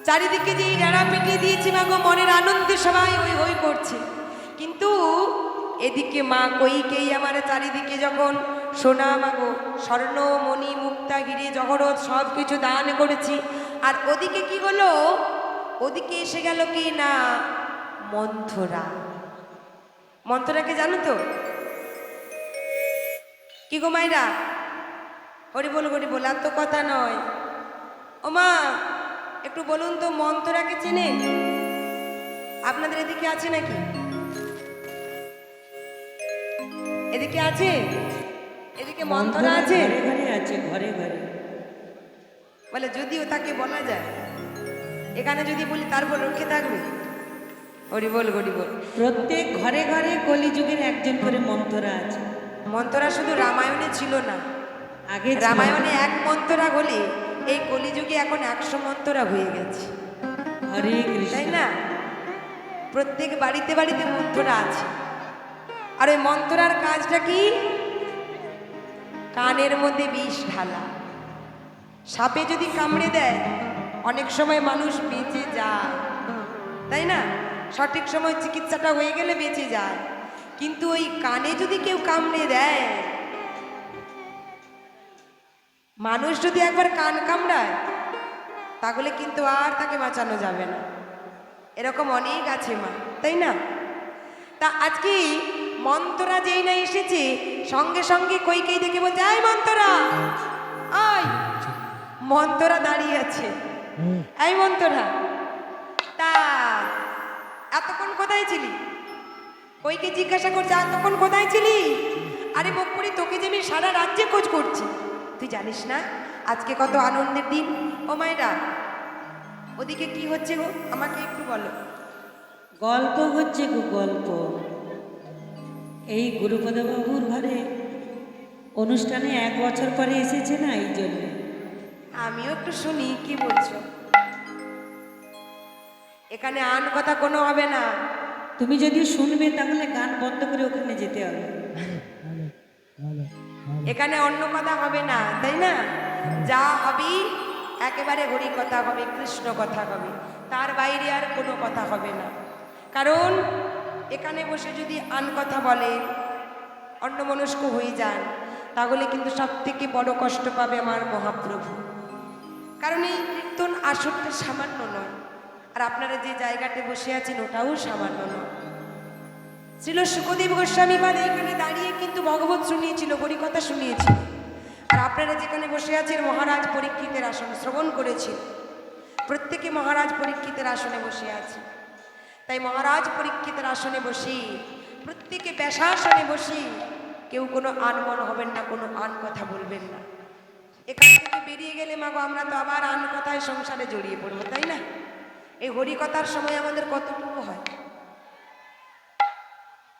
চারিদিকে যে ডাঁড়া পিটিয়ে দিয়েছি মা গো, মনের আনন্দে সবাই হই হই করছে। কিন্তু এদিকে মা কইকেই আমার চারিদিকে যখন সোনা মাগো স্বর্ণ মণি মুক্তা গিরি জহরত সব কিছু দান করেছি, আর ওদিকে কি হলো, ওদিকে এসে গেল কি না মন্থরা। মন্থরাকে জানো তো? কি গো মাইরা, হরি বল আর তো কথা নয়। ও মা একটু বলুন তো, মন্থরাকে চেনেন? আপনাদের এদিকে আছে নাকি? এদিকে আছে? এদিকে মন্থরা আছে? ঘরে আছে, ঘরে ঘরে। বলে যদিও তাকে বলা যায়, এখানে যদি বলি তারপর রক্ষে থাকবে। হরি বল। প্রত্যেক ঘরে ঘরে কলিযুগের একজন করে মন্থরা আছে। মন্থরা শুধু রামায়ণে ছিল না, আগে রামায়ণে এক মন্থরা হলে এই কলিযুগে এখন 100 মন্থরা হয়ে গেছে। হরে কৃষ্ণ, তাই না? প্রত্যেক বাড়িতে বাড়িতে মন্থরা আছে। আর ওই মন্থরার কাজটা কি? কানের মধ্যে বিষ ঢালা। সাপে যদি কামড়ে দেয় অনেক সময় মানুষ বেঁচে যায়, তাই না? সঠিক সময় চিকিৎসাটা হয়ে গেলে বেঁচে যায়। কিন্তু ওই কানে যদি কেউ কামড়ে দেয়, মানুষ যদি একবার কান কামড়ায় তাহলে কিন্তু আর তাকে বাঁচানো যাবে না। এরকম অনেক আছে মা, তাই না? তা আজকে মন্থরা যেই না এসেছে, সঙ্গে সঙ্গে কইকেই দেখে বলছে, আয় মন্থরা আয়। মন্থরা দাঁড়িয়ে আছে। এই মন্থরা, তা এতক্ষণ কোথায় ছিলি? কইকে জিজ্ঞাসা করছে, এতক্ষণ কোথায় ছিলি? আরে বকুড়ি, তোকে যে আমি সারা রাজ্যে খোঁজ করছি, তুই জানিস না আজকে কত আনন্দের দিন? ও মায়েরা, ওদিকে কি হচ্ছে গো, আমাকে একটু বলো। গল্প হচ্ছে গো, গল্প। এই গুরুপদ বাবুর ঘরে অনুষ্ঠানে 1 বছর পরে এসেছে না, এই জন্য। আমিও একটু শুনি কি বলছো। এখানে আন কথা কোনো হবে না। তুমি যদি শুনবে তাহলে গান বন্ধ করে ওখানে যেতে হবে। এখানে অন্য কথা হবে না, তাই না? যা হবে একেবারে হরি কথা হবে, কৃষ্ণ কথা হবে, তার বাইরে আর কোনো কথা হবে না। কারণ এখানে বসে যদি আন কথা বলে, অন্যমনস্ক হয়ে যান, তাহলে কিন্তু সব থেকে বড় কষ্ট পাবে আমার মহাপ্রভু। কারণ এই কীর্তন আসরটা সামান্য নয়, আর আপনারা যে জায়গাতে বসে আছেন ওটাও সামান্য নয়। ছিল সুখদেব গোস্বামী বাদ এখানে দাঁড়িয়ে কিন্তু ভগবত শুনিয়েছিল, হরিকথা শুনিয়েছিল। আর আপনারা যেখানে বসে আছেন মহারাজ পরীক্ষিতের আসন শ্রবণ করেছে। প্রত্যেকে মহারাজ পরীক্ষিতের আসনে বসে আছে। তাই মহারাজ পরীক্ষিতের আসনে বসি, প্রত্যেকে ব্যাসাসনে বসি, কেউ কোনো আনমন হবেন না, কোনো আন কথা বলবেন না। এখান থেকে বেরিয়ে গেলে মাগো আমরা তো আবার আন কথায় সংসারে জড়িয়ে পড়বো, তাই না? এই হরিকথার সময় আমাদের কতটুকু হয়?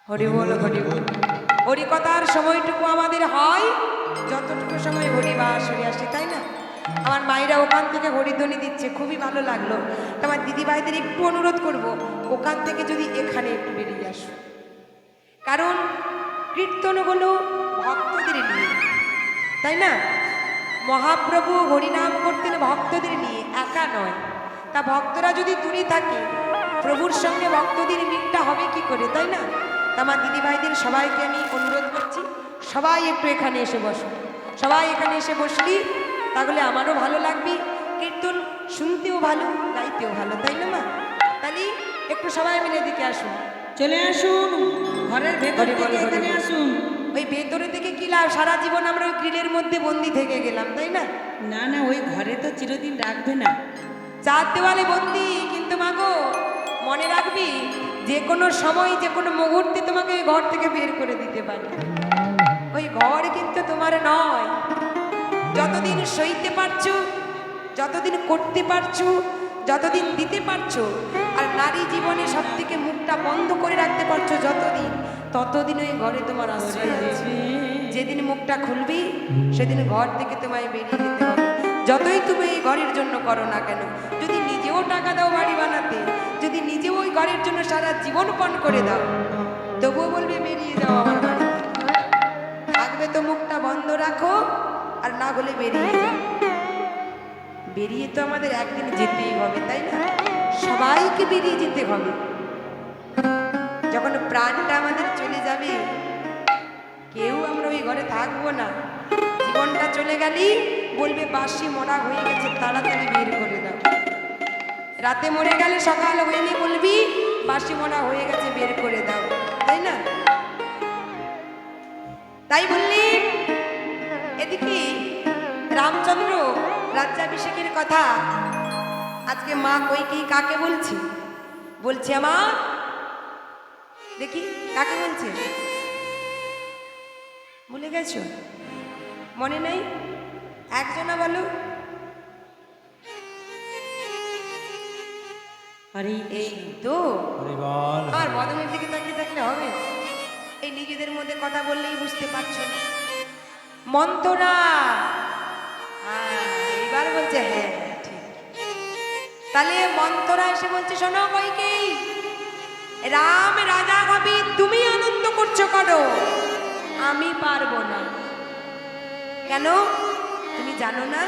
হরি বল। হরিকথার সময়টুকু আমাদের হয় যতটুকু সময় হরিবাস হরি আসে, তাই না? আমার মায়েরা ওখান থেকে হরিধ্বনি দিচ্ছে, খুবই ভালো লাগলো। আমার দিদি ভাইদের একটু অনুরোধ করব, ওখান থেকে যদি এখানে একটু বেরিয়ে আসো। কারণ কীর্তন হলো ভক্তদের নিয়ে, তাই না? মহাপ্রভু হরিনাম করতেন ভক্তদের নিয়ে, একা নয়। তা ভক্তরা যদি দূরে থাকে, প্রভুর সঙ্গে ভক্তদের মিলটা হবে কি করে, তাই না? তা আমার দিদি ভাইদের সবাইকে আমি অনুরোধ করছি, সবাই একটু এখানে এসে বসো। সবাই এখানে এসে বসলি তাহলে আমারও ভালো লাগবে, কীর্তন শুনতেও ভালো, গাইতেও ভালো, তাই না মা? তাহলে একটু সবাই মিলে দিকে আসুন, চলে আসুন ঘরের ভেতর থেকে, এখানে আসুন। ওই ভেতরে থেকে কি লাভ? সারা জীবন আমরা ওই গ্রিলের মধ্যে বন্দি থেকে গেলাম, তাই না? না না, ওই ঘরে তো চিরদিন রাখবে না, 4 দেওয়ালে বন্দি। কিন্তু মাগো মনে রাখবি, যে কোনো সময় যে কোনো মুহূর্তে তোমাকে ওই ঘর থেকে বের করে দিতে পারে। ওই ঘর কিন্তু তোমার নয়। যতদিন সইতে পারছো, যতদিন করতে পারছো, যতদিন দিতে পারছো, আর নারী জীবনে সব থেকে মুখটা বন্ধ করে রাখতে পারছো যতদিন, ততদিন ওই ঘরে তোমার আশ্রয় আছে। যেদিন মুখটা খুলবি সেদিন ঘর থেকে তোমায় বেরিয়ে যেতে হবে। যতই তুমি এই ঘরের জন্য করো না কেন, যদি নিজেও টাকা দাও বাড়ি বানাতে, যদি নিজেও ওই ঘরের জন্য সারা জীবন পণ করে দাও, তবুও বলবে বেরিয়ে যাও আমার বাড়ি থেকে। থাকবে তো মুখটা বন্ধ রাখো, আর না হলে বেরিয়ে যাও। বেরিয়ে তো আমাদের একদিন যেতেই হবে, তাই না? সবাইকে বেরিয়ে যেতে হবে। যখন প্রাণটা আমাদের চলে যাবে, কেউ আমরা ওই ঘরে থাকবো না। জীবনটা চলে গেলেই বলবে বাসি মরা হয়ে গেছে, তাড়াতাড়ি বের করে দাও। রাতে মরে গেলে সকাল হয়নি বলবি বাসি মরা হয়ে গেছে, বের করে দাও, তাই না? তাই বললি এদিকে রামচন্দ্র রাজ্যাভিষেকের কথা আজকে মা কইকেয়ী কাকে বলছে? বলছে আমার, দেখি কাকে বলছে, ভুলে গেছো? মনে নেই? একজনা বলো। হরি এই তো, আর বদনের দিকে তাকিয়ে থাকলে হবে? এই নিজেদের মধ্যে কথা বললেই বুঝতে পারছো না। মন্থরা, এবার বলছে হ্যাঁ ঠিক। তাহলে মন্থরা এসে বলছে শোনো কইকেয়ী, রাম রাজা হবে, তুমি আনন্দ করছো করো, আমি পারবো না। কেন? তুমি জানো না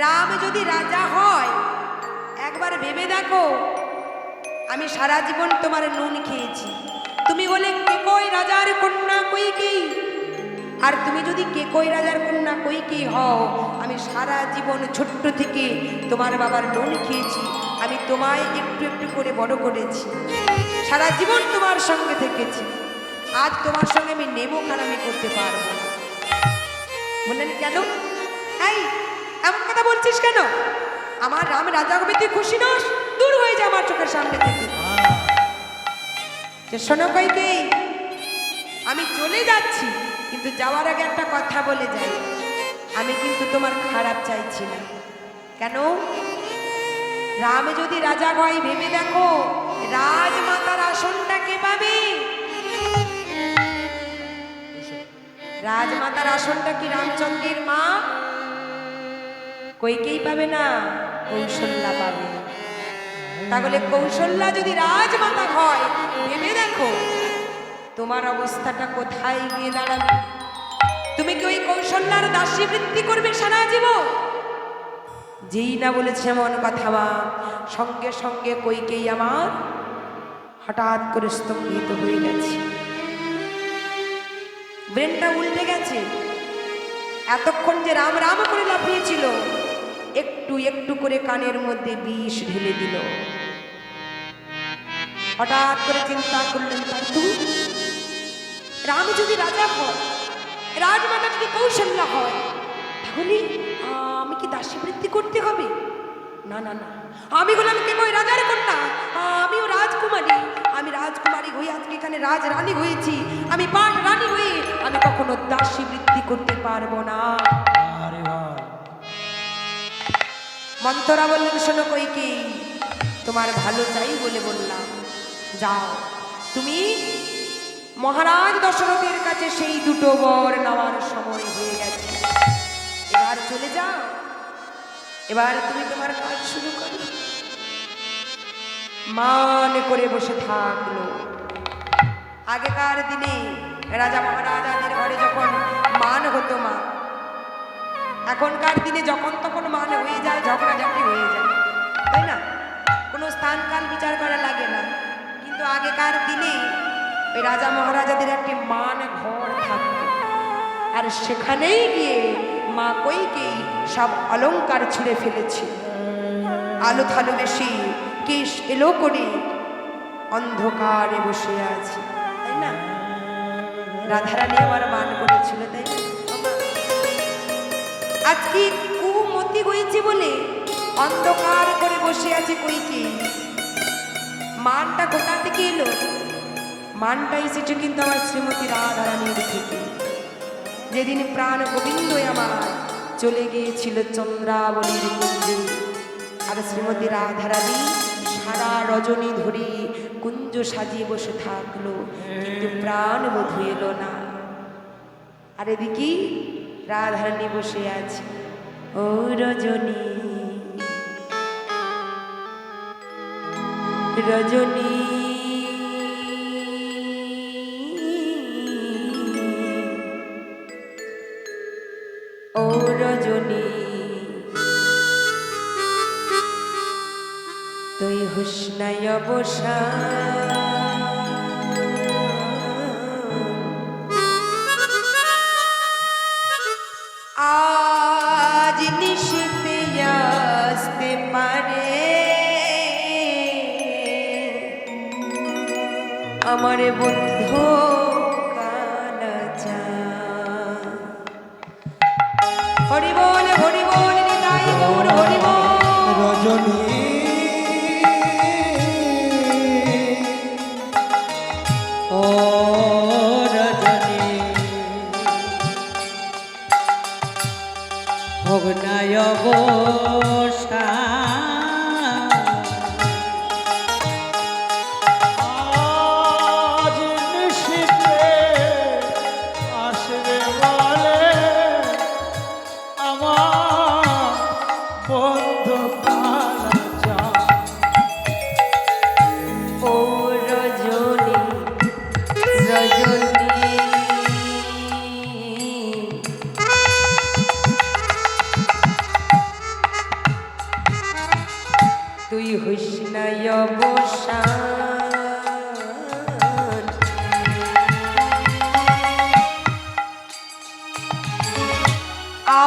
রাম যদি রাজা হয়, একবার ভেবে দেখো, আমি সারা জীবন তোমার নুন খেয়েছি। তুমি বলে কেকই রাজার কন্যা কইকেয়ী, আর তুমি যদি কেকই রাজার কন্যা কইকেয়ী হও, আমি সারা জীবন ছোট্ট থেকে তোমার বাবার নুন খেয়েছি। আমি তোমায় একটু একটু করে বড় করেছি, সারা জীবন তোমার সঙ্গে থেকেছি। আজ তোমার সঙ্গে আমি নেবো খারামি করতে পারবো না। বললেন কেন? এই এমন কথা বলছিস কেন? আমার রাম রাজা হবে, তুই খুশি নস? দূর হয়ে যা আমার চোখের সামনে থেকে। শোনো কইকেয়ী, আমি চলে যাচ্ছি, কিন্তু যাওয়ার আগে একটা কথা বলে যাই, আমি কিন্তু তোমার খারাপ চাইছি না। কেন? রাম যদি রাজা হয়, ভেবে দেখো রাজমাতার আসনটা কে পাবে? রাজমাতার আসনটা কি রামচন্দ্রের মা কইকেয়ী পাবে না, কৌশল্যা পাবে। তাহলে কৌশল্যা যদি রাজমাতা হয়, ভেবে দেখো তোমার অবস্থাটা কোথায় গিয়ে দাঁড়াবে। তুমি কি ওই কৌশল্যার দাসী বৃত্তি করবে সারা জীবন? যেই না বলেছে এমন কথা, মা সঙ্গে সঙ্গে কইকেয়ী আমার হঠাৎ করে স্তম্ভিত হয়ে গেছে, ব্রেনটা উল্টে গেছে। এতক্ষণ যে রাম রাম করে লাফিয়েছিল, একটু একটু করে কানের মধ্যে বিষ ঢেলে দিল। হঠাৎ করে চিন্তা করলেন, রাম যদি রাজা হয়, রাজমাতা যদি কৌশল্যা হয়, তাহলে আমি কি দাসী বৃত্তি করতে হবে? না না না, আমি হলাম কেবল রাজার কন্যা, আমিও রাজকুমারী। আমি রাজকুমারী হয়ে আজকে এখানে রাজরানী হয়েছি, আমি পাট রানী হয়ে আমি কখনো দাসী বৃত্তি করতে পারবো না। মন্থরা বললেন শোনো কইকেয়ী, তোমার ভালো চাই বলে বললাম, যাও তুমি মহারাজ দশরথের কাছে সেই দুটো বর নেওয়ার সময় হয়ে গেছে, এবার চলে যাও, এবার তুমি তোমার কাজ শুরু করো। মান করে বসে থাকলো। আগেকার দিনে রাজা মহারাজাদের ঘরে যখন মান হতো, মা এখনকার দিনে যখন তখন মান হয়ে যায়, ঝগড়াঝাটি হয়ে যায়, তাই না? কোনো স্থান কাল বিচার করা লাগে না। কিন্তু আগেকার দিনে ওই রাজা মহারাজাদের একটি মান ঘর থাকত, আর সেখানেই গিয়ে মা কইকেয়ী সব অলংকার ছুঁড়ে ফেলেছে। আলো থালো বেশি, কেশ এলো করে অন্ধকারে বসে আছে, তাই না? রাধারানী আমার মান করেছিল, তাই না? আজকে কুমতি হয়েছে বলে অন্ধকার করে বসে আছে কইকেয়ী। মানটা কোথা থেকে এলো? মানটা এসেছে কিন্তু আমার শ্রীমতী রাধারানীর থেকে। যেদিন প্রাণ গোবিন্দ আমার চলে গিয়েছিল চন্দ্রাবলীর কুঞ্জে, আর শ্রীমতী রাধারানী সারা রজনী ধরে কুঞ্জ সাজিয়ে বসে থাকলো, কিন্তু প্রাণ বধূ এলো না। আর এদিকে রাধারানী বসে আছে, ও রজনী রজনী ও রজনী তুই হুসনায় অবসা আজ নিশিতে আসতে পারে আমার বন্ধু কালাচা। হরি বল নিতাই গৌর হরি বল। রজনী ও রজনী ভগ্নায় অবসা আজ নিশিতে আসবে বলে আমার বন্ধু কালাচা। ও রজনী রজনী তুই হুসনায় অবসান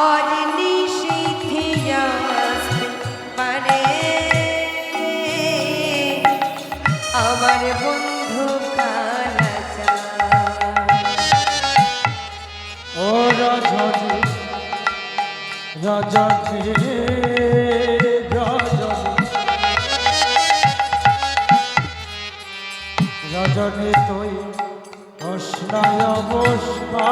আজ নিশিথে আসতে পারে আমার বন্ধু কালাচা। ও রজনী রজনী রজনী তুই হুসনায় অবসা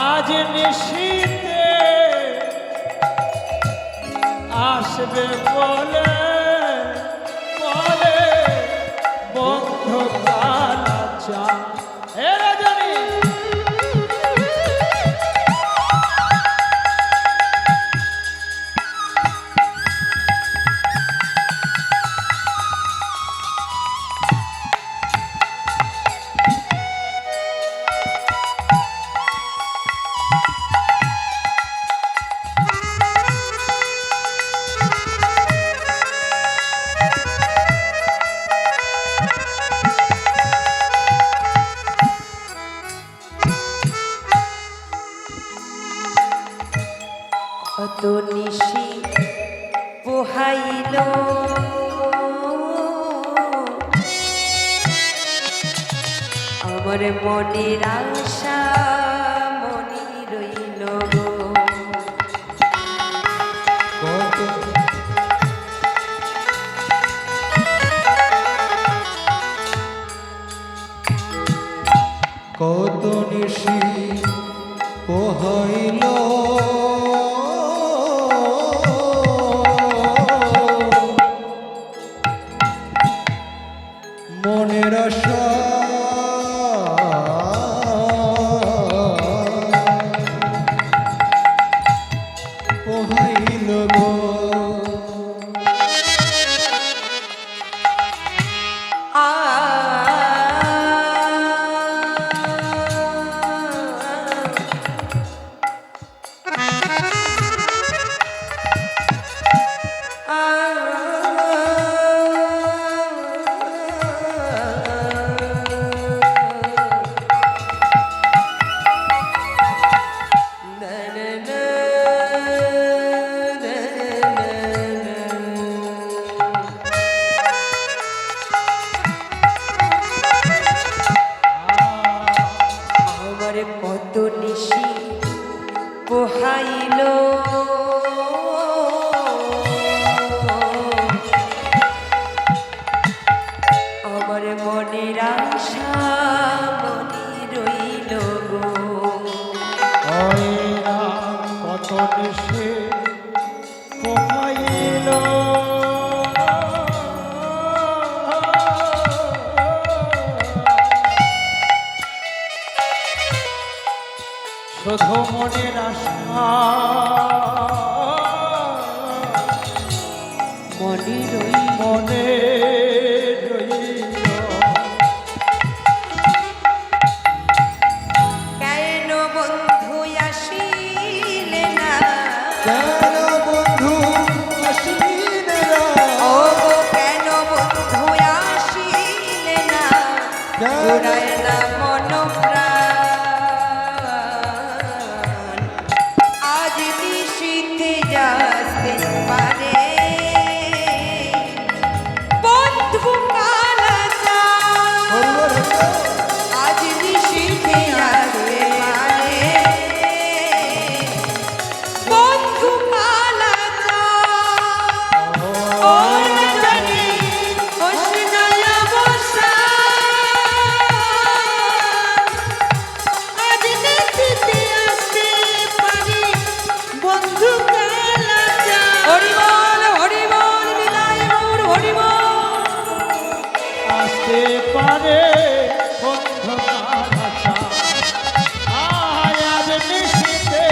আজ নিশিতে আসবে বলে বলে বন্ধু কালাচা। হে রজনী কত নিশি পোহাইল আমার মনের আশা মনি রইল গো। কত কত নিশি পোহাইল মনের আশা পোহাইল গো। আ কত নিশি পোহাইল আমার মনের আশা মনি রইল গো। ওইরা কত নিশি পোহাইল শুধু মনের আশা মনি রই মনে রইল। কেন বন্ধু আসি কেন বন্ধু আসিলে না ও গো কেন বন্ধু আসিলে না ঘুরায় না মন প্রাণ আজ নিশীথে যাস্তে পারে বন্ধু কালাচা আজ নিশীথে আসতে পারে বন্ধু কালাচা ওর জানি ওসনায়া বসা আজ নিশীথে আসতে পারি বন্ধু কালাচা। হরিবল নিতাই গৌর হরিবল আসতে পারে বন্ধু কালাচা আজ নিশীথে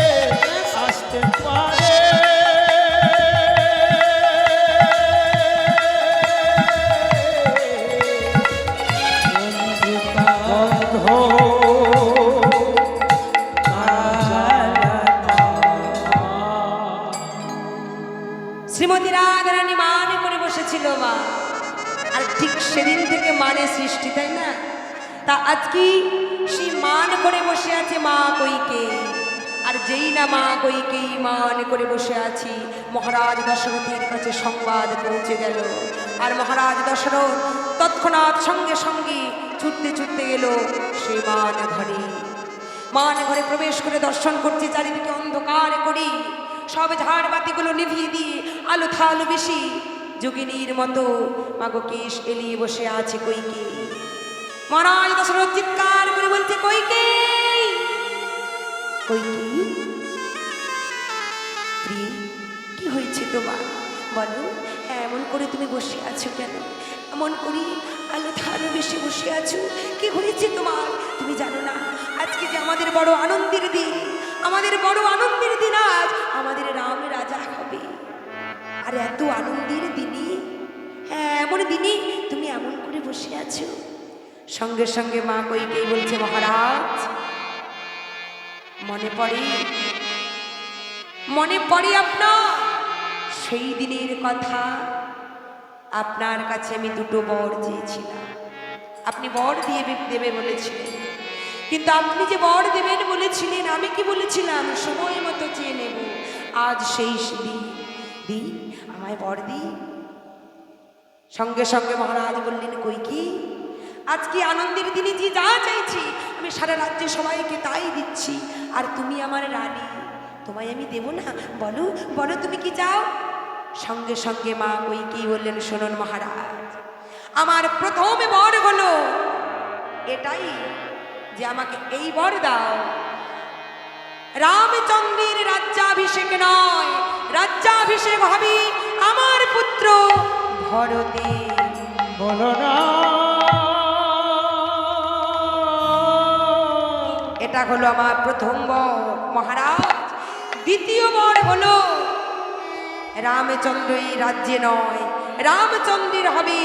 আসতে পারে শ্রীমতী রাধারানী মান করে বসেছিল মা আর ঠিক সেদিন থেকে মানে সৃষ্টি তাই না তা আজকে সেই মান করে বসে আছে মা কইকে আর যেই না মা কইকে মান করে বসে আছি মহারাজ দশরথের কাছে সংবাদ পৌঁছে গেল আর মহারাজ দশরথ তৎক্ষণাৎ সঙ্গে সঙ্গে ছুটতে ছুটতে গেল সেই মান ঘরে প্রবেশ করে দর্শন করছে চারিদিকে অন্ধকার করি সব ঝাড় বাতিগুলো নিভিয়ে দিয়ে আলো থালো বেশি যোগিনীর মতো মাগো কেশ এলিয়ে বসে আছে কইকে মহারাজ দশরথ চিৎকার করে বলছে কইকে কইকে প্রিয় কি হয়েছে তোমার বলো এমন করে তুমি বসে আছো কেন এমন করে আলো থালো বেশি বসে আছো কি হয়েছে তোমার তুমি জানো না আজকে যে আমাদের বড় আনন্দের দিন আমাদের বড় আনন্দের দিন আজ আমাদের রাম রাজা হবে আর এত আনন্দের দিনে হ্যাঁ এমন দিনে তুমি এমন করে বসে আছো সঙ্গে সঙ্গে মা কইকেই বলছে মহারাজ মনে পড়ে আপনার সেই দিনের কথা আপনার কাছে আমি দুটো বর চেয়েছিলাম আপনি বর দিয়ে দেবে বলেছিলেন কিন্তু আপনি যে বর দেবেন বলেছিলেন আমি কি বলেছিলাম সময় মতো চেয়ে নেব আজ সেই দিন আমায় বর দিই সঙ্গে সঙ্গে মহারাজ বললেন কই কি আজকে আনন্দের দিনে যে যা চাইছি আমি সারা রাজ্যে সবাইকে তাই দিচ্ছি আর তুমি আমার রানী তোমায় আমি দেব না বলো বলো তুমি কি চাও সঙ্গে সঙ্গে মা কই কি বললেন শুনুন মহারাজ আমার প্রথম বর হলো এটাই যে আমাকে এই বর দাও রামচন্দ্রের রাজ্যাভিষেক নয় রাজ্যাভিষেক হবে আমার পুত্র ভরতে বলো না এটা হলো আমার প্রথম বর মহারাজ দ্বিতীয় বর হলো রামচন্দ্র এই রাজ্যে নয় রামচন্দ্রের হবে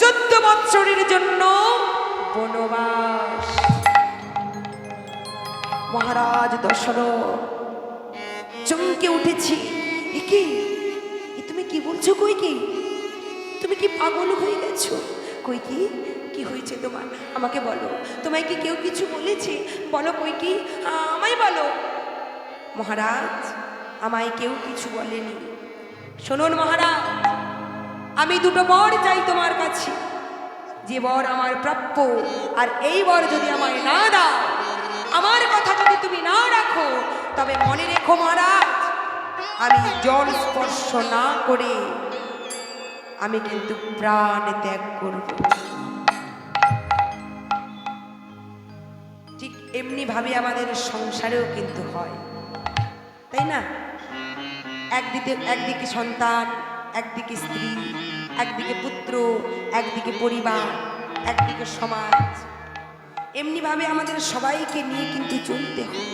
14 বৎসরের জন্য বনবাস মহারাজ দশরথ চমকে উঠেছি কি তুমি কি বলছো কই কি তুমি কি পাগল হয়ে গেছো কই কি হয়েছে তোমার আমাকে বলো তোমায় কি কেউ কিছু বলেছে বলো কই কি আমায় বলো মহারাজ আমায় কেউ কিছু বলেনি শুনুন মহারাজ আমি দুটো বর চাই তোমার কাছে যে বর আমার প্রাপ্য আর এই বর যদি আমায় না দাও আমার কথা যদি তুমি না রাখো তবে মনে রেখো মহারাজ আমি জল স্পর্শ না করে আমি কিন্তু প্রাণ ত্যাগ করব ঠিক এমনি ভাবে আমাদের সংসারেও কিন্তু হয় তাই না একদিকে সন্তান একদিকে স্ত্রী একদিকে পুত্র একদিকে পরিবার একদিকে সমাজ এমনিভাবে আমাদের সবাইকে নিয়ে কিন্তু চলতে হয়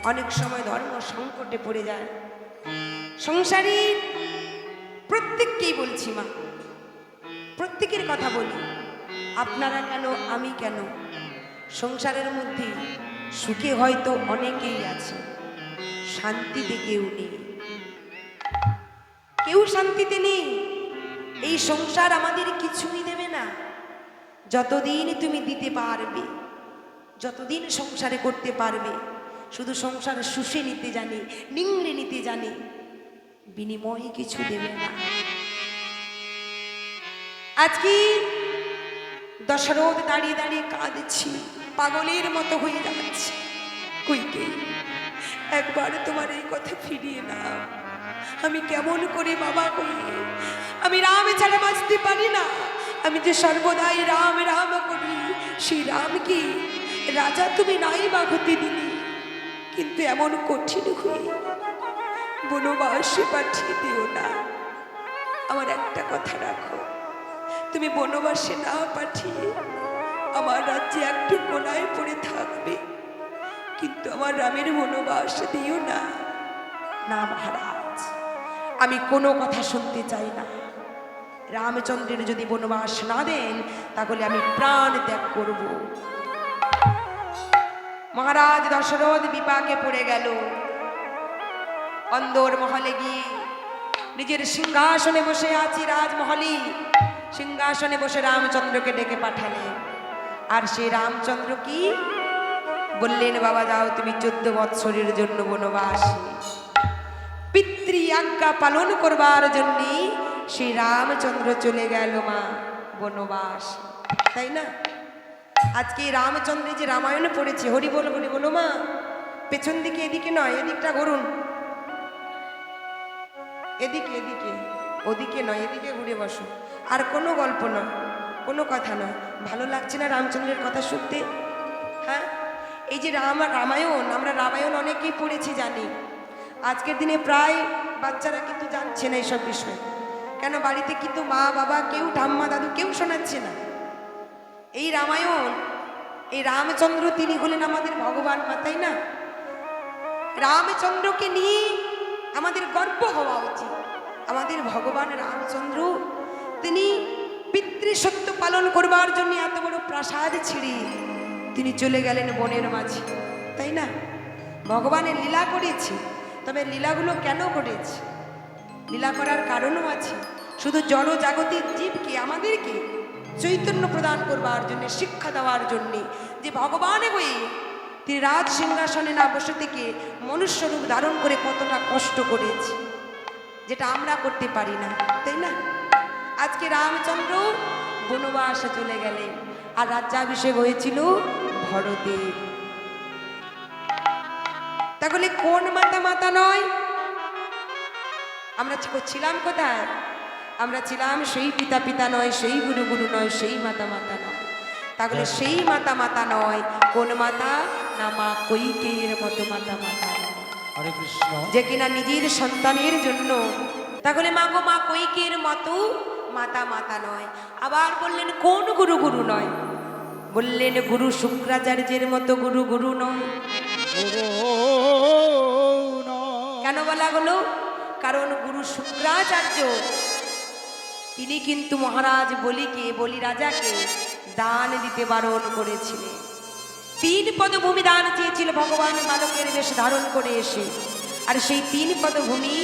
অনেক সময় ধর্ম সংকটে পড়ে যায় সংসারী প্রত্যেককেই বলছি মা প্রত্যেকের কথা বলি আপনারা কেন আমি কেন সংসারের মধ্যে সুখে হয়তো অনেকেই আছে শান্তিতে কেউ নেই কেউ শান্তিতে নেই। এই সংসার আমাদের কিছুই দেবে না। যতদিন তুমি দিতে পারবে, যতদিন সংসারে করতে পারবে, শুধু সংসার শুষে নিতে জানে, নিংড়ে নিতে জানে, বিনিময়ে কিছু দেবে না। আজকে দশরথ দাঁড়িয়ে দাঁড়িয়ে কাঁদছি, পাগলের মতো হয়ে যাচ্ছে। কইকে একবার তোমার এই কথা ফিরিয়ে নাও। আমি কেমন করে বাবা কই, আমি রাম ছাড়া বাঁচতে পারি না। আমি যে সর্বদাই রাম রাম করি, সেই রাম কি রাজা তুমি নাই বা হতে দিলি, কিন্তু এমন কঠিন হয়ে বনবাসে পাঠিয়ে দিও না। আমার একটা কথা রাখো, তুমি বনবাসে না পাঠিয়ে আমার রাজ্যে একটু কোনায় পড়ে থাকবে, কিন্তু আমার রামের বনবাস দিও না। না মহারাজ, আমি কোনো কথা শুনতে চাই না। রামচন্দ্রের যদি বনবাস না দেন, তাহলে আমি প্রাণ ত্যাগ করব। মহারাজ দশরথ বিপাকে পড়ে গেল। অন্দর মহলে গিয়ে নিজের সিংহাসনে বসে আছি, রাজমহলে সিংহাসনে বসে রামচন্দ্রকে ডেকে পাঠালেন। আর সেই রামচন্দ্র কি বললেন, বাবা যাও তুমি 14 বৎসরের জন্য বনবাসী। পিতৃ আজ্ঞা পালন করবার জন্য শ্রী রামচন্দ্র চলে গেল মা বনবাস, তাই না? আজকে রামচন্দ্রের যে রামায়ণ পড়েছে, হরি বল মা, পেছন দিকে, এদিকে নয়, এদিকটা ঘুরুন, এদিকে এদিকে, ওদিকে নয়, এদিকে ঘুরে বসো। আর কোনো গল্প নয়, কোনো কথা নয়। ভালো লাগছে না রামচন্দ্রের কথা শুনতে? হ্যাঁ, এই যে রামায়ণ, আমরা রামায়ণ অনেকেই পড়েছি, জানি। আজকের দিনে প্রায় বাচ্চারা কিন্তু জানছে না এইসব বিষয়। কেন? বাড়িতে কিন্তু মা বাবা কেউ, ঠাম্মা দাদু কেউ শোনাচ্ছে না এই রামায়ণ। এই রামচন্দ্র তিনি হলেন আমাদের ভগবান মা, তাই না? রামচন্দ্রকে নিয়ে আমাদের গর্ব হওয়া উচিত। আমাদের ভগবান রামচন্দ্র তিনি পিতৃসত্য পালন করবার জন্য এত বড় প্রাসাদ ছেড়ে তিনি চলে গেলেন বনের মাঝে, তাই না? ভগবানের লীলা করেছে, তবে লীলাগুলো কেন করেছে? লীলা করার কারণও আছে। শুধু জড়জাগতিক জীবকে, আমাদেরকে চৈতন্য প্রদান করবার জন্য, শিক্ষা দেওয়ার জন্যে, যে ভগবানে হয়ে তিনি রাজ সিংহাসনে না বসে থেকে মনুষ্য রূপ ধারণ করে কতটা কষ্ট করেছে, যেটা আমরা করতে পারি না, তাই না? আজকে রামচন্দ্র বনবাসে চলে গেলেন, আর রাজ্যাভিষেক হয়েছিল ভরতের। তাহলে কোন মাতা মাতা নয়? আমরা ছিলাম কোথায়? আমরা ছিলাম সেই পিতা পিতা নয়, সেই গুরু গুরু নয়, সেই মাতা মাতা নয়। তাহলে সেই মাতা মাতা নয় কোন মাতা? না মা কৈকেয়ীর মতো মাতা মাতা নয়, হরে কৃষ্ণ, যে কিনা নিজের সন্তানের জন্য। তাহলে মা গো, মা কৈকেয়ীর মতো মাতা মাতা নয়। আবার বললেন কোন গুরু গুরু নয়? বললেন গুরু শুক্রাচার্যের মতো গুরু গুরু নয়। কেন বলা হলো? কারণ গুরু শুক্রাচার্য তিনি কিন্তু মহারাজ বলি রাজাকে দান দিতে বারণ করেছিলেন। 3 পদভূমি দান চেয়েছিল ভগবান বালকের বেশ ধারণ করে এসে, আর সেই 3 পদভূমি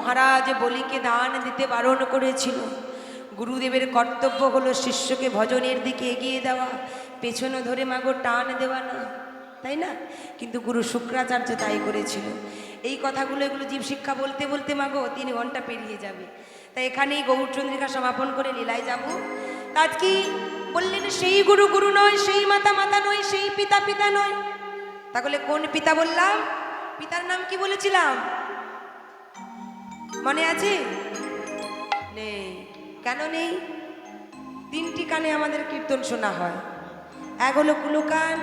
মহারাজ বলিকে দান দিতে বারণ করেছিল। গুরুদেবের কর্তব্য হলো শিষ্যকে ভজনের দিকে এগিয়ে দেওয়া, পেছনে ধরে মাগো টান দেওয়া না, তাই না? কিন্তু গুরু শুক্রাচার্য তাই করেছিল। এই কথাগুলো এগুলো জীব শিক্ষা বলতে বলতে মাগো 3 ঘন্টা পেরিয়ে যাবে। তাই এখানেই গৌরচন্দ্রিকা সমাপন করে লীলায় যাব। আজ কি বললেন? সেই গুরু গুরু নয়, সেই মাতা মাতা নয়, সেই পিতা পিতা নয়। তাহলে কোন পিতা বললাম? পিতার নাম কি বলেছিলাম? মনে আছে? নেই। কেন নেই? 3টি কানে আমাদের কীর্তন শোনা হয়। এক হলো কুলকান,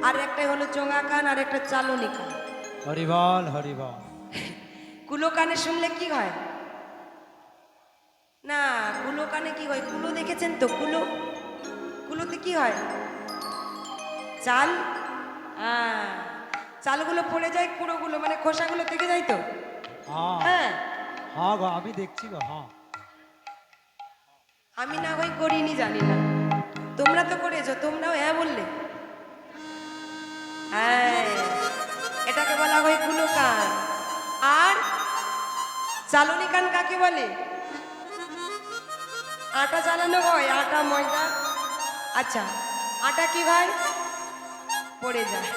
আর একটা হলো চোঙা কান, আর একটা চালনি কান। হরিবল হরিবল। কুলো কানে শুনলে কি হয়? না, কুলো কানে কি হয়? কুলো দেখেছেন তো? কুলো, কুলোতে কি হয়? চাল, চালগুলো পড়ে যায়, কুড়োগুলো মানে খোসাগুলো থেকে যায় তো। হ্যাঁ হ্যাঁ, হ্যাঁ গো, আমি দেখছি গো। হ্যাঁ, আমি না হয় করিনি, জানি না, তোমরা তো করেছো, তোমরাও হ্যাঁ বললে। হ্যাঁ, এটাকে বলা হয় কুলো কান। আর চালনি কান কাকে বলে? আটা চালানো হয়, আটা ময়দা। আচ্ছা, আটা কি হয়? পড়ে যায়,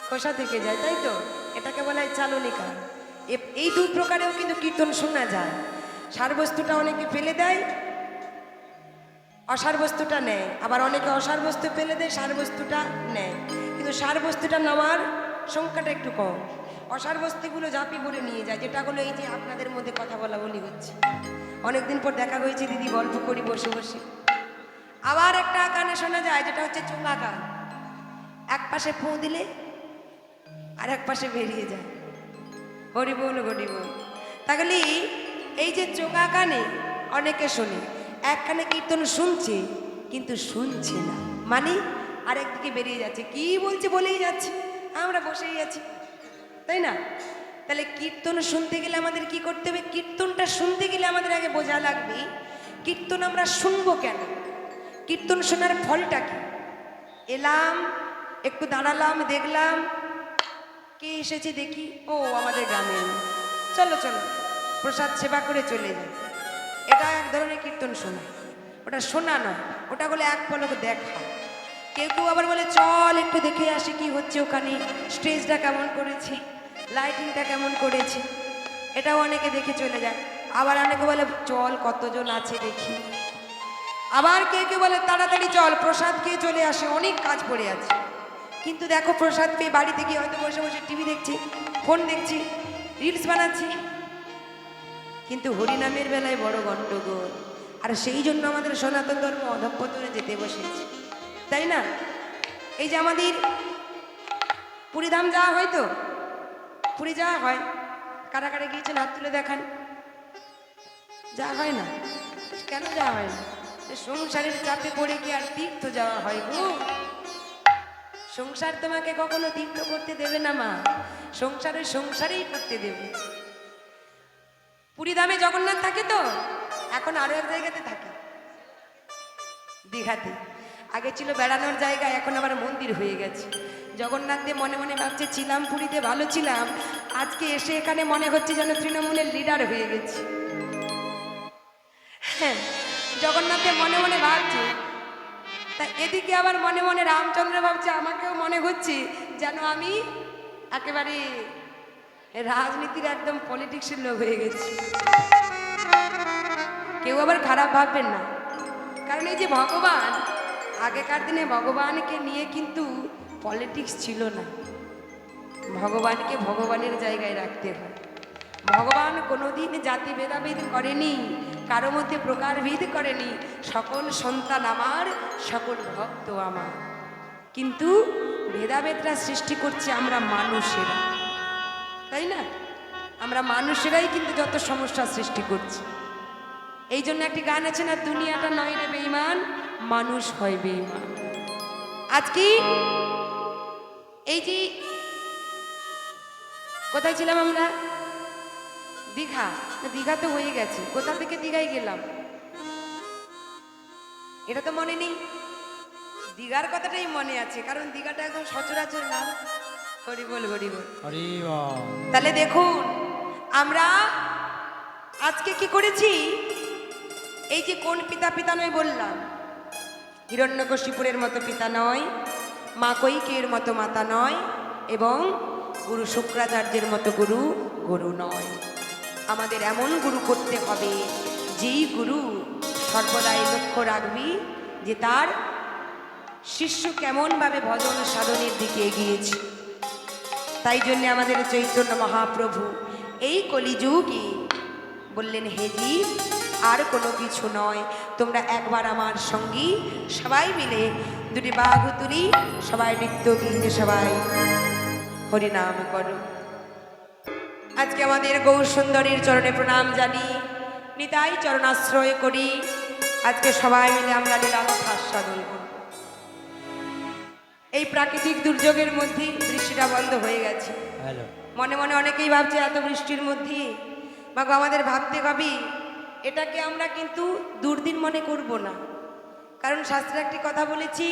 খোসা থেকে যায়, তাই তো? এটাকে বলা হয় চালনি কান। এই 2 প্রকারেও কিন্তু কীর্তন শোনা যায়। সার বস্তুটা অনেকে ফেলে দেয়, অসার বস্তুটা নেয়, আবার অনেকে অসার বস্তু ফেলে দেয়, সার বস্তুটা নেয়। কিন্তু সার বস্তুটা নেওয়ার সংখ্যাটা একটু কম। অসার বস্তুগুলো ঝাঁপি করে নিয়ে যায়, যেটা হলো এই যে আপনাদের মধ্যে কথা বলা বলি হচ্ছে। অনেকদিন পর দেখা হয়েছে দিদি, গল্প করি বসে বসে। আবার একটা কানে শোনা যায়, যেটা হচ্ছে চোঙা কান। এক পাশে ফু দিলে আর এক পাশে বেরিয়ে যায়। হরি বল হরি বল। তাহলে এই যে চোঙা কানে অনেকে শোনে, এক কানে কীর্তন শুনছে কিন্তু শুনছে না, মানে আরেকদিকে বেরিয়ে যাচ্ছে, কি বলছে বলেই যাচ্ছে, আমরা বসেই আছি, তাই না? তাহলে কীর্তন শুনতে গেলে আমাদের কি করতে হবে? কীর্তনটা শুনতে গেলে আমাদের আগে বোঝা লাগবে কীর্তন আমরা শুনবো কেন, কীর্তন শোনার ফলটা কি। এলাম, একটু দাঁড়ালাম, দেখলাম কে এসেছে দেখি, ও আমাদের গ্রামের, চলো চলো প্রসাদ সেবা করে চলে যাই। এটা এক ধরনের কীর্তন শোনা। ওটা শোনা নয়, ওটা বলে এক পলক দেখা। কেউ কেউ আবার বলে চল একটু দেখে আসি কি হচ্ছে ওখানে, স্টেজটা কেমন করেছি, লাইটিংটা কেমন করেছি, এটাও অনেকে দেখে চলে যায়। আবার অনেকে বলে চল কতজন আছে দেখি। আবার কেউ কেউ বলে তাড়াতাড়ি চল প্রসাদ খেয়ে চলে আসে, অনেক কাজ পড়ে আছে। কিন্তু দেখো প্রসাদ পেয়ে বাড়িতে গিয়ে হয়তো বসে বসে টিভি দেখছি, ফোন দেখছি, রিলস বানাচ্ছি, কিন্তু হরিনামের বেলায় বড় গণ্ডগোল। আর সেই জন্য আমাদের সনাতন ধর্ম অধঃপতনে যেতে বসেছে, তাই না? এই যে আমাদের পুরীধাম যাওয়া হয় তো, পুরী যাওয়া হয়, কারা কারা গিয়েছেন হাত তুলে দেখান। যাওয়া হয় না, কেন যাওয়া হয় না? সংসারের চাপে পড়ে কি আর তীর্থ যাওয়া হয় গো? সংসার তোমাকে কখনো তীর্থ করতে দেবে না মা, সংসারেই করতে দেবে। পুরীধামে জগন্নাথ থাকে তো, এখন আরো এক জায়গাতে থাকে, দীঘাতে। আগে ছিল বেড়ানোর জায়গা, এখন আবার মন্দির হয়ে গেছে। জগন্নাথ দেব মনে মনে ভাবছে ছিলাম পুরীতে ভালো ছিলাম, আজকে এসে এখানে মনে হচ্ছে যেন তৃণমূলের লিডার হয়ে গেছে। হ্যাঁ, জগন্নাথ দেব মনে মনে ভাবছে। তা এদিকে আবার মনে মনে রামচন্দ্র ভাবছে, আমাকেও মনে হচ্ছে যেন আমি একেবারে রাজনীতির একদম পলিটিক্সের লোক হয়ে গেছি। কেউ আবার খারাপ ভাববেন না, কারণ এই যে ভগবান, আগেকার দিনে ভগবানকে নিয়ে কিন্তু পলিটিক্স ছিল না। ভগবানকে ভগবানের জায়গায় রাখতে হয়। ভগবান কোনোদিন জাতি ভেদাভেদ করেনি, কারো মধ্যে প্রকারভেদ করেনি। সকল সন্তান আমার, সকল ভক্ত আমার, কিন্তু ভেদাভেদটা সৃষ্টি করছে আমরা মানুষেরা, তাই না? আমরা মানুষেরাই কিন্তু যত সমস্যা সৃষ্টি করছি। এই জন্য একটি গান আছে না, দুনিয়াটা নয় রে বেঈমান, মানুষ হয় বেঈমান। আজকে এই যে কোথায় ছিলাম আমরা? দীঘা। দীঘা তো হয়ে গেছে, কোথা থেকে দীঘায় গেলাম এটা তো মনে নেই। দীঘার কথাটাই মনে আছে, কারণ দীঘাটা একদম সচরাচর নাম। হরি বল হরি বল। হরিবল। তাহলে দেখুন, আমরা আজকে কি করেছি? এই যে কোন পিতা পিতা নয় বললাম, হিরণ্যকশিপুরের মতো পিতা নয়, মা কৈকের মতো মাতা নয়, এবং গুরু শুক্রাচার্যের মতো গুরু গুরু নয়। আমাদের এমন গুরু করতে হবে যেই গুরু সর্বদাই লক্ষ্য রাখবি যে তার শিষ্য কেমনভাবে ভজন সাধনের দিকে এগিয়েছে। তাই জন্য আমাদের চৈতন্য মহাপ্রভু এই কলিযুগে বললেন, হে জীব, আর কোনো কিছু নয়, তোমরা একবার আমার সঙ্গী সবাই মিলে দুটি বাহু তুলি, সবাই নৃত্য গীতে সবাই হরিনাম করো। আজকে আমাদের গৌর সুন্দরীর চরণে প্রণাম জানি, নিতাই চরণাশ্রয় করি। আজকে সবাই মিলে আমরা লীলাবত আস্বাদন করব। এই প্রাকৃতিক দুর্যোগের মধ্যে বৃষ্টিটা বন্ধ হয়ে গেছে। হ্যালো। মনে মনে অনেকেই ভাবছে এত বৃষ্টির মধ্যে, বাবা আমাদের ভাবতে হবে এটাকে আমরা কিন্তু দুর্দিন মনে করব না। কারণ শাস্ত্রে একটি কথা বলেছি,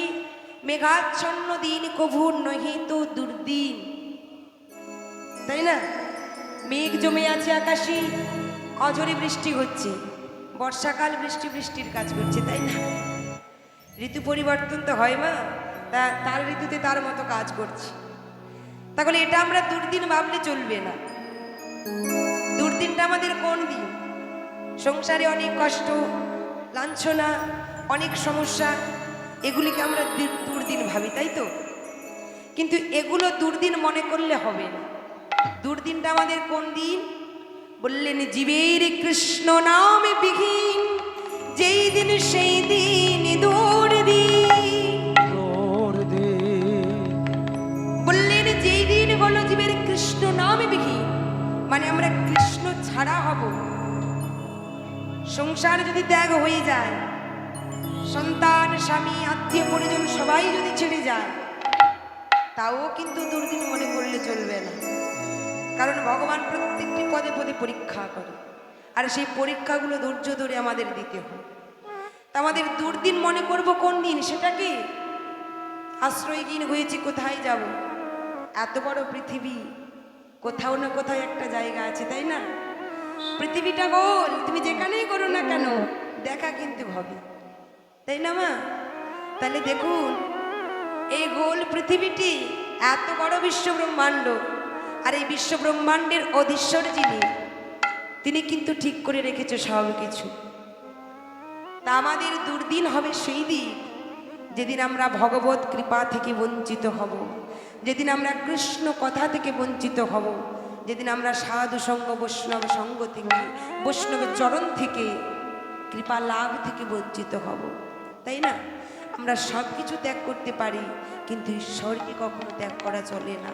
মেঘাচ্ছন্ন দিন কভু নহি তো দুর্দিন, তাই না? মেঘ জমে আছে আকাশে, অঝরে বৃষ্টি হচ্ছে, বর্ষাকাল বৃষ্টি বৃষ্টির কাজ করছে, তাই না? ঋতু পরিবর্তন তো হয় মা, তার ঋতুতে তার মতো কাজ করছে। তাহলে এটা আমরা দুর্দিন ভাবলে চলবে না। দুর্দিনটা আমাদের কোন দিন? সংসারে অনেক কষ্ট, লাঞ্ছনা, অনেক সমস্যা, এগুলিকে আমরা দুর্দিন ভাবি, তাই তো? কিন্তু এগুলো দুর্দিন মনে করলে হবে না। দুর্দিনটা আমাদের কোন দিন? বললেন, জীবের কৃষ্ণ নামে বিহীন যেই দিন সেই দিন বললেন, যেই দিন বলো জীবের কৃষ্ণ নামে বিহীন, মানে আমরা কৃষ্ণ ছাড়া হব। সংসার যদি ত্যাগ হয়ে যায়, সন্তান স্বামী আত্মীয় পরিজন সবাই যদি ছেড়ে যায়, তাও কিন্তু দুর্দিন মনে করলে চলবে না। কারণ ভগবান প্রত্যেকটি পদে পদে পরীক্ষা করে, আর সেই পরীক্ষাগুলো ধৈর্য ধরে আমাদের দিতে হয়। তা আমাদের দুর্দিন মনে করব কোন দিন? সেটা কি? আশ্রয়হীন হয়েছি, কোথায় যাব? এত বড় পৃথিবী, কোথাও না কোথাও একটা জায়গা আছে, তাই না? পৃথিবীটা গোল, তুমি যেখানেই করো না কেন দেখা কিন্তু হবে, তাই না মা? তাহলে দেখুন, এই গোল পৃথিবীটি এত বড় বিশ্ব ব্রহ্মাণ্ড, আর এই বিশ্ব ব্রহ্মাণ্ডের অধীশ্বর যিনি, তিনি কিন্তু ঠিক করে রেখেছে সব কিছু। তা আমাদের দুর্দিন হবে সেই দিন যেদিন আমরা ভগবত কৃপা থেকে বঞ্চিত হব, যেদিন আমরা কৃষ্ণ কথা থেকে বঞ্চিত হব, যেদিন আমরা সাধু সঙ্গ বৈষ্ণব সঙ্গ থেকে, বৈষ্ণবের চরণ থেকে, কৃপা লাভ থেকে বঞ্চিত হব, তাই না? আমরা সব কিছু ত্যাগ করতে পারি, কিন্তু ঈশ্বরকে কখনো ত্যাগ করা চলে না।